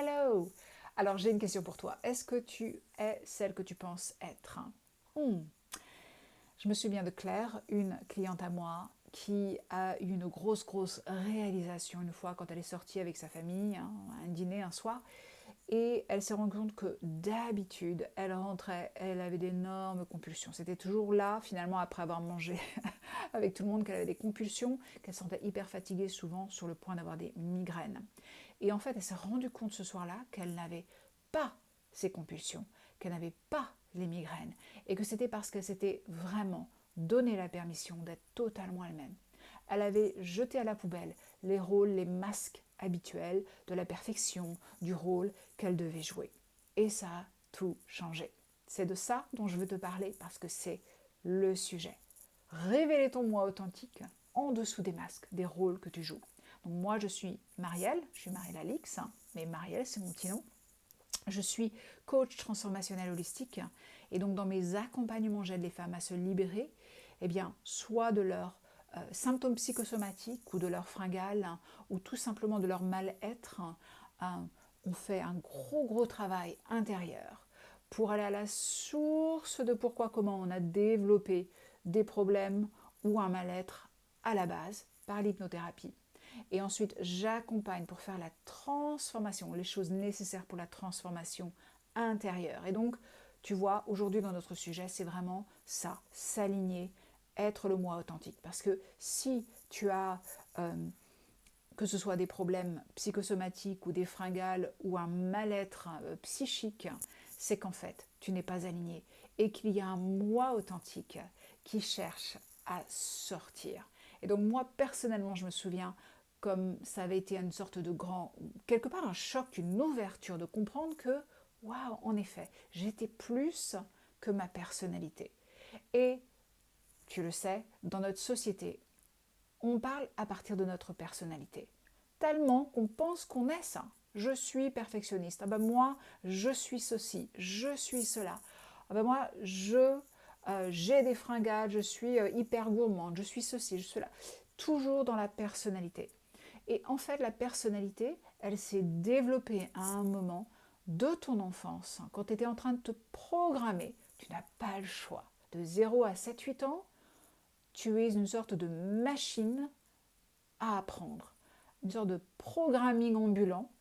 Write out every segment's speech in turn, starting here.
Hello! Alors j'ai une question pour toi. Est-ce que tu es celle que tu penses être? Hmm. Je me souviens de Claire, une cliente à moi, qui a eu une grosse réalisation une fois quand elle est sortie avec sa famille, hein, à un dîner un soir. Et elle s'est rendue compte que d'habitude, elle rentrait, elle avait d'énormes compulsions. C'était toujours là, finalement, après avoir mangé avec tout le monde, qu'elle avait des compulsions, qu'elle se sentait hyper fatiguée, souvent sur le point d'avoir des migraines. Et en fait, elle s'est rendue compte ce soir-là qu'elle n'avait pas ces compulsions, qu'elle n'avait pas les migraines, et que c'était parce qu'elle s'était vraiment donné la permission d'être totalement elle-même. Elle avait jeté à la poubelle les rôles, les masques habituels de la perfection, du rôle qu'elle devait jouer. Et ça a tout changé. C'est de ça dont je veux te parler parce que c'est le sujet. Révéler ton moi authentique en dessous des masques, des rôles que tu joues. Donc moi je suis Marielle, Alix, mais Marielle c'est mon petit nom. Je suis coach transformationnel holistique et donc dans mes accompagnements j'aide les femmes à se libérer, eh bien, soit de leurs symptômes psychosomatiques ou de leur fringale ou tout simplement de leur mal-être. On fait un gros travail intérieur pour aller à la source de pourquoi, comment on a développé des problèmes ou un mal-être à la base par l'hypnothérapie. Et ensuite, j'accompagne pour faire la transformation, les choses nécessaires pour la transformation intérieure. Et donc, tu vois, aujourd'hui dans notre sujet, c'est vraiment ça, s'aligner, être le moi authentique. Parce que si tu as, que ce soit des problèmes psychosomatiques ou des fringales ou un mal-être psychique, c'est qu'en fait, tu n'es pas aligné et qu'il y a un moi authentique qui cherche à sortir. Et donc moi, personnellement, je me souviens comme ça avait été une sorte de grand, quelque part un choc, une ouverture de comprendre que, waouh, en effet, j'étais plus que ma personnalité. Et tu le sais, dans notre société, on parle à partir de notre personnalité. Tellement qu'on pense qu'on est ça. Je suis perfectionniste. Ah ben moi, je suis ceci, je suis cela. Ah ben moi, j'ai des fringales, je suis hyper gourmande, je suis ceci, je suis cela. Toujours dans la personnalité. Et en fait, la personnalité, elle s'est développée à un moment de ton enfance, quand tu étais en train de te programmer. Tu n'as pas le choix. De 0 à 7-8 ans, tu es une sorte de machine à apprendre, une sorte de programming ambulant.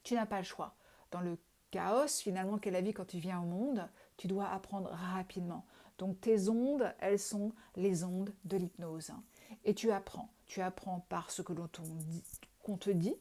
Tu n'as pas le choix. Dans le chaos finalement qu'est la vie quand tu viens au monde, tu dois apprendre rapidement. Donc tes ondes, elles sont les ondes de l'hypnose. Et tu apprends. Tu apprends par ce que qu'on te dit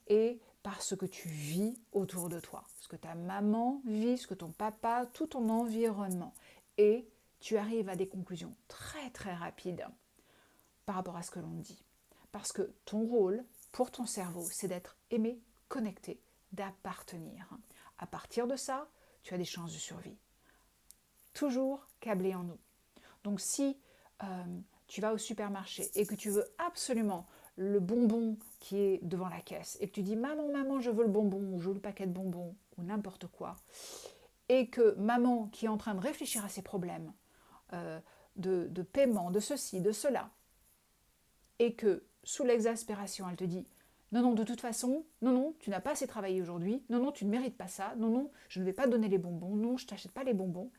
et par ce que tu vis autour de toi. Ce que ta maman vit, ce que ton papa, tout ton environnement. Et tu arrives à des conclusions très rapides par rapport à ce que l'on dit. Parce que ton rôle pour ton cerveau, c'est d'être aimé, connecté, d'appartenir. À partir de ça, tu as des chances de survie. Toujours câblé en nous. Donc si tu vas au supermarché et que tu veux absolument le bonbon qui est devant la caisse et que tu dis maman, je veux le bonbon ou je veux le paquet de bonbons ou n'importe quoi, et que maman qui est en train de réfléchir à ses problèmes de paiement, de ceci, de cela, et que sous l'exaspération, elle te dit non, de toute façon, non, tu n'as pas assez travaillé aujourd'hui, non, tu ne mérites pas ça, non, je ne vais pas donner les bonbons, non, je t'achète pas les bonbons.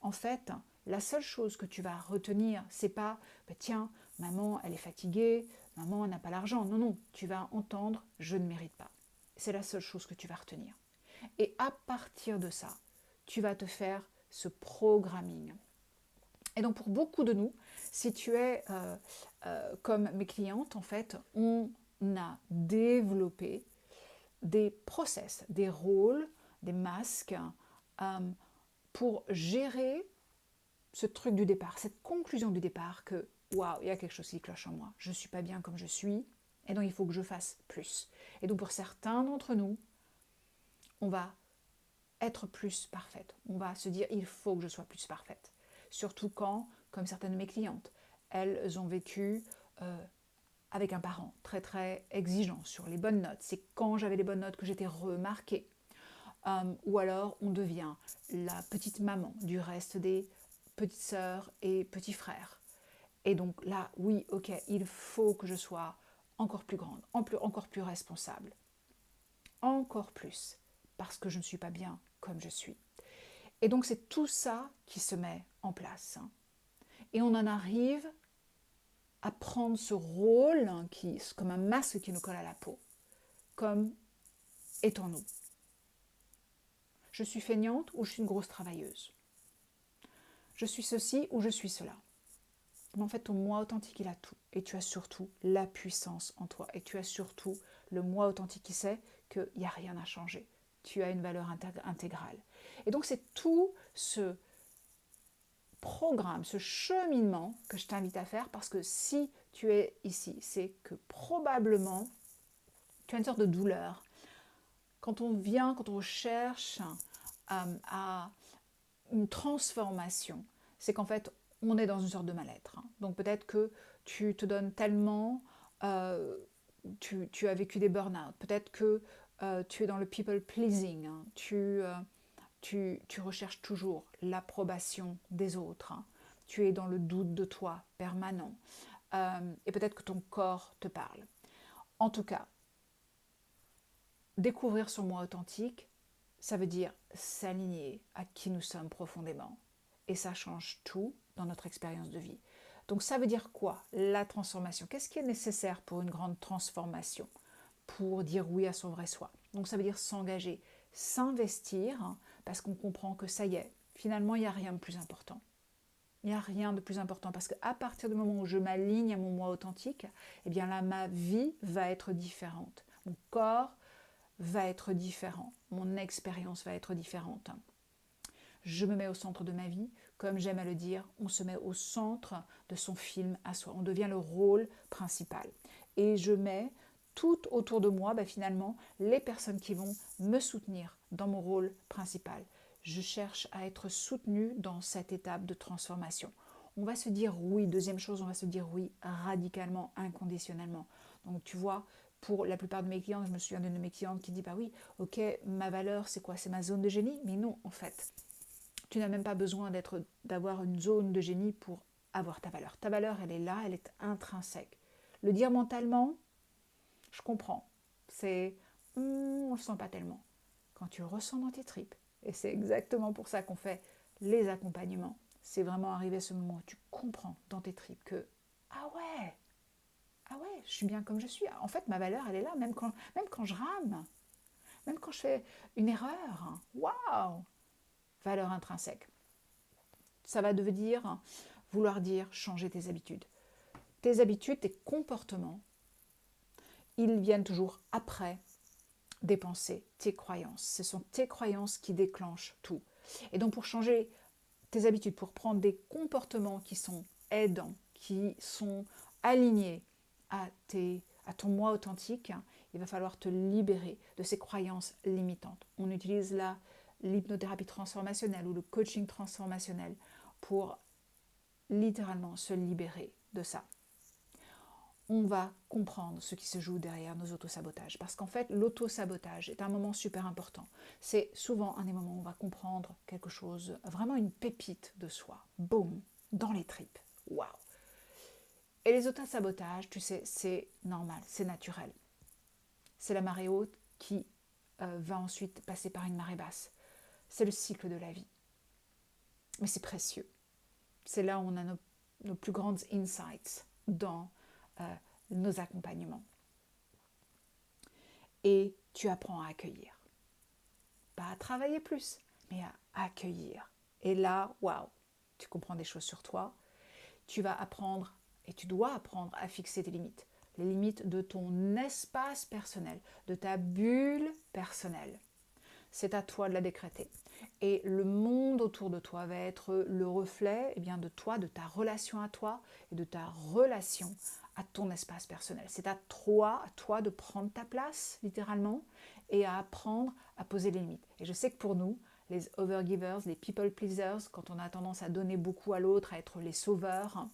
En fait, la seule chose que tu vas retenir, c'est pas bah, tiens, maman, elle est fatiguée, maman, elle n'a pas l'argent. Non, tu vas entendre je ne mérite pas. C'est la seule chose que tu vas retenir. Et à partir de ça, tu vas te faire ce programming. Et donc pour beaucoup de nous, si tu es comme mes clientes, en fait, on a développé des process, des rôles, des masques euh, pour gérer ce truc du départ, cette conclusion du départ que waouh, il y a quelque chose qui cloche en moi, je ne suis pas bien comme je suis, et donc il faut que je fasse plus. Et donc pour certains d'entre nous, on va être plus parfaite. On va se dire il faut que je sois plus parfaite. Surtout quand, comme certaines de mes clientes, elles ont vécu avec un parent très exigeant sur les bonnes notes. C'est quand j'avais les bonnes notes que j'étais remarquée. Ou alors on devient la petite maman du reste des petites sœurs et petits frères. Et donc là, oui, ok, il faut que je sois encore plus grande, encore plus responsable, encore plus parce que je ne suis pas bien comme je suis. Et donc c'est tout ça qui se met en place. Et on en arrive à prendre ce rôle qui, comme un masque qui nous colle à la peau, comme étant-nous. Je suis feignante ou je suis une grosse travailleuse. Je suis ceci ou je suis cela. Mais en fait, ton moi authentique, il a tout. Et tu as surtout la puissance en toi. Et tu as surtout le moi authentique qui sait qu'il n'y a rien à changer. Tu as une valeur intégrale. Et donc, c'est tout ce programme, ce cheminement que je t'invite à faire, parce que si tu es ici, c'est que probablement tu as une sorte de douleur. Quand on cherche à une transformation, c'est qu'en fait, on est dans une sorte de mal-être. Donc peut-être que tu te donnes tellement, tu as vécu des burn-out, peut-être que tu es dans le people pleasing, tu recherches toujours l'approbation des autres, tu es dans le doute de toi permanent, et peut-être que ton corps te parle. En tout cas, découvrir son moi authentique, ça veut dire s'aligner à qui nous sommes profondément. Et ça change tout dans notre expérience de vie. Donc ça veut dire quoi, la transformation? Qu'est-ce qui est nécessaire pour une grande transformation? Pour dire oui à son vrai soi. Donc ça veut dire s'engager, s'investir, parce qu'on comprend que ça y est, finalement il n'y a rien de plus important. Il n'y a rien de plus important parce qu'à partir du moment où je m'aligne à mon moi authentique, eh bien là ma vie va être différente. Mon corps va être différent, mon expérience va être différente. Je me mets au centre de ma vie, comme j'aime à le dire, on se met au centre de son film à soi, on devient le rôle principal. Et je mets tout autour de moi, finalement, les personnes qui vont me soutenir dans mon rôle principal. Je cherche à être soutenue dans cette étape de transformation. On va se dire oui, deuxième chose, on va se dire oui radicalement, inconditionnellement. Donc tu vois, pour la plupart de mes clientes, je me souviens d'une de mes clientes qui dit bah oui, ok, ma valeur c'est quoi? C'est ma zone de génie? Mais non, en fait, tu n'as même pas besoin d'avoir une zone de génie pour avoir ta valeur. Ta valeur, elle est là, elle est intrinsèque. Le dire mentalement, je comprends. C'est on le sent pas tellement. Quand tu le ressens dans tes tripes, et c'est exactement pour ça qu'on fait les accompagnements, c'est vraiment arriver à ce moment où tu comprends dans tes tripes que ah ouais, je suis bien comme je suis. En fait, ma valeur, elle est là, même quand je rame, même quand je fais une erreur. Waouh! Valeur intrinsèque. Ça va vouloir dire changer tes habitudes. Tes habitudes, tes comportements, ils viennent toujours après des pensées, tes croyances. Ce sont tes croyances qui déclenchent tout. Et donc pour changer tes habitudes, pour prendre des comportements qui sont aidants, qui sont alignés à ton moi authentique, il va falloir te libérer de ces croyances limitantes. On utilise là l'hypnothérapie transformationnelle ou le coaching transformationnel pour littéralement se libérer de ça. On va comprendre ce qui se joue derrière nos autosabotages. Parce qu'en fait, l'autosabotage est un moment super important. C'est souvent un des moments où on va comprendre quelque chose, vraiment une pépite de soi. Boum, dans les tripes. Waouh! Et les autosabotages, tu sais, c'est normal, c'est naturel. C'est la marée haute qui va ensuite passer par une marée basse. C'est le cycle de la vie. Mais c'est précieux. C'est là où on a nos plus grandes insights dans nos accompagnements. Et tu apprends à accueillir. Pas à travailler plus, mais à accueillir. Et là, waouh, tu comprends des choses sur toi. Tu vas apprendre, et tu dois apprendre à fixer tes limites. Les limites de ton espace personnel, de ta bulle personnelle. C'est à toi de la décréter. Et le monde autour de toi va être le reflet de toi, de ta relation à toi et de ta relation à ton espace personnel. C'est à toi de prendre ta place, littéralement, et à apprendre à poser les limites. Et je sais que pour nous, les overgivers, les people pleasers, quand on a tendance à donner beaucoup à l'autre, à être les sauveurs,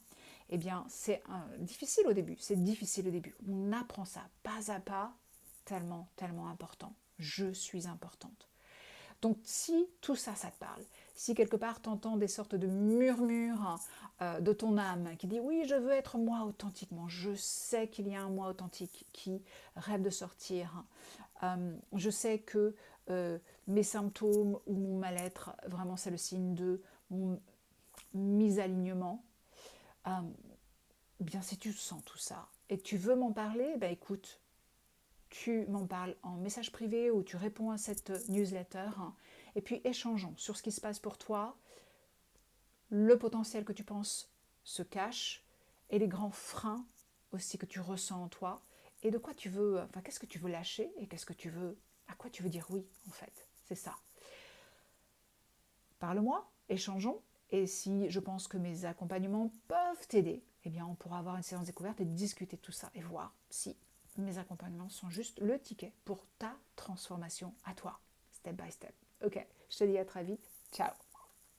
c'est difficile au début. C'est difficile au début. On apprend ça pas à pas, tellement, tellement important. Je suis importante. Donc si tout ça, ça te parle, si quelque part tu entends des sortes de murmures de ton âme qui dit oui, je veux être moi authentiquement, je sais qu'il y a un moi authentique qui rêve de sortir Je sais que mes symptômes ou mon mal-être, vraiment c'est le signe de mon misalignement. Bien si tu sens tout ça et que tu veux m'en parler, ben écoute, tu m'en parles en message privé ou tu réponds à cette newsletter, hein, et puis échangeons sur ce qui se passe pour toi, le potentiel que tu penses se cache et les grands freins aussi que tu ressens en toi et de quoi tu veux, enfin qu'est-ce que tu veux lâcher et qu'est-ce que tu veux, à quoi tu veux dire oui en fait, c'est ça. Parle-moi, échangeons et si je pense que mes accompagnements peuvent t'aider, eh bien on pourra avoir une séance découverte et discuter de tout ça et voir si mes accompagnements sont juste le ticket pour ta transformation à toi, step by step. Ok, je te dis à très vite, ciao.